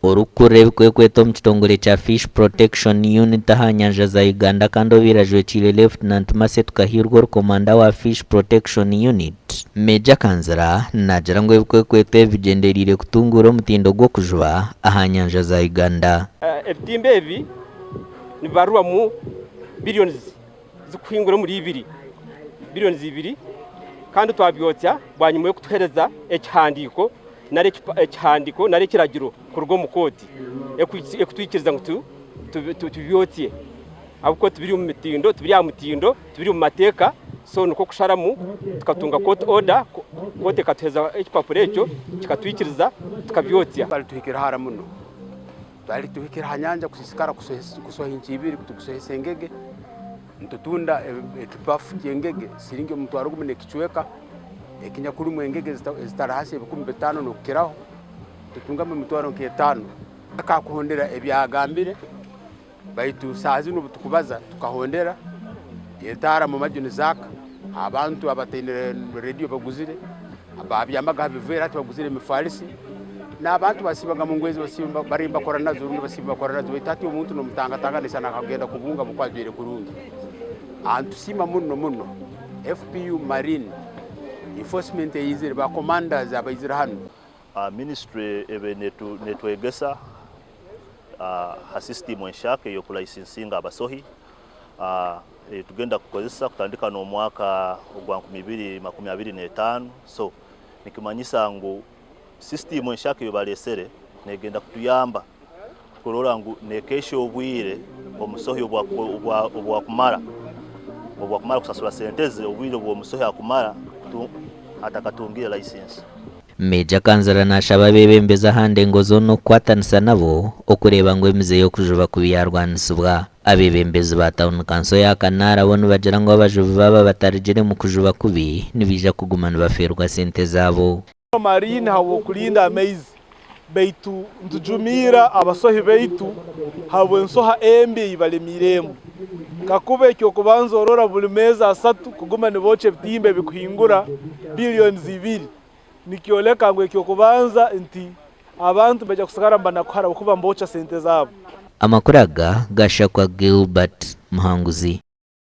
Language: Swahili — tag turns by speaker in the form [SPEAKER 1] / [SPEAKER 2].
[SPEAKER 1] Orukure bikwekweto mu kitongole cha Fish Protection Unit aha nyanja za Uganda kandi obirajwe chile Lieutenant Maset Kahirwa komanda wa Fish Protection Unit Meja Kanzara najara ngo bikwekweto bigenderire kutungura omutindo gwo kujuba aha nyanja za Uganda.
[SPEAKER 2] Ebitimbe ebi nibarwa mu billions zikuhingura muri 2 kandi twabyotya bwanyuma yo kutuhereza ekihandiko nare kiragiro kurwo mu kodi ekutwikiriza ngo tubyotye abuko tubiri mu mitindo tubiri mu mateka so nuko kusharamu tukatunga court order kote katuheza ekipapuro ekyo kikatwikiriza tukabyotya
[SPEAKER 3] bali tuhikira hara muno bali tuhikira hanyanja kusisikara kusohinchi ibiri kutukusohesa engege ntutunda ekipafu kyengege siringe mutwaro gumene kichweka ekinyakuru mwengege zitarahasi 15 nokiraho tutunga mu mutwaro nke5 akakuhondera ebyagambire baitu sazi no tukubaza tukahondera yetara mu majuni zaka abantu abatendere radio baguzire ababyamaga bivera tubaguzire mifarisi n'abantu basibaga mu ngwezi basimba barimba korana zuru basimba korana zo itati umuntu no mutangatanganisa nakagenda kubunga bukwajire kurungi antusima muno FPU Marine enforcement yizire ba commanders abayizira hano
[SPEAKER 4] ministry ebe netwegesa system enshake yo kulicensinga abasohi tugenda kukozesa kutandika no mwaka ogwa 2025 so nikimanyisa ngo system enshake yo balesere negenda kutuyamba kurora ngo nekesho obwire omusohi obwa kumara kusasula senteze obwire omusohi akumara atakatungira license.
[SPEAKER 1] Meja Kanzara naashaba bebembeza hande ngozo no kwatanisa nabo okureba ngo emize yo kujuba kubiyarwanisubwa abebembezi ba town council ya Kanara bono bagira ngo abajubu baba batarigire mu kujuba kubi nibija kugumana baferwa sente zabo.
[SPEAKER 5] Marine hawo kulinda amazing beitu ntujumira abasohi beitu habo nsoha embe ibalemiremo kakube cyo kubanza orora buli meza 3 kugumana boche bitimbe bikuhingura billions 2 nikioleka ngo cyo kubanza nti abantu beja kusagara mbana kuhara kuba mbocha sente zabo.
[SPEAKER 1] Amakuraga gashakwa Gilbert Muhanguzi